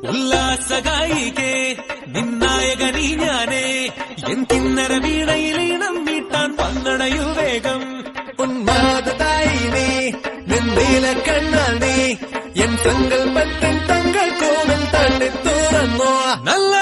ഉല്ലാസഗായികേ നിന്നായകനീ ഞാനേ എൻ കിന്നര വീണയിലീണം വീട്ടാൻ വന്നടയു വേഗം ഉന്മാദതായി നീ നിന്നീല കണ്ണാൽ നീ എൻ സങ്കൽപ്പത്തിൻ തങ്കൾ കോവിൽ തട്ടി തുറന്നോ നല്ല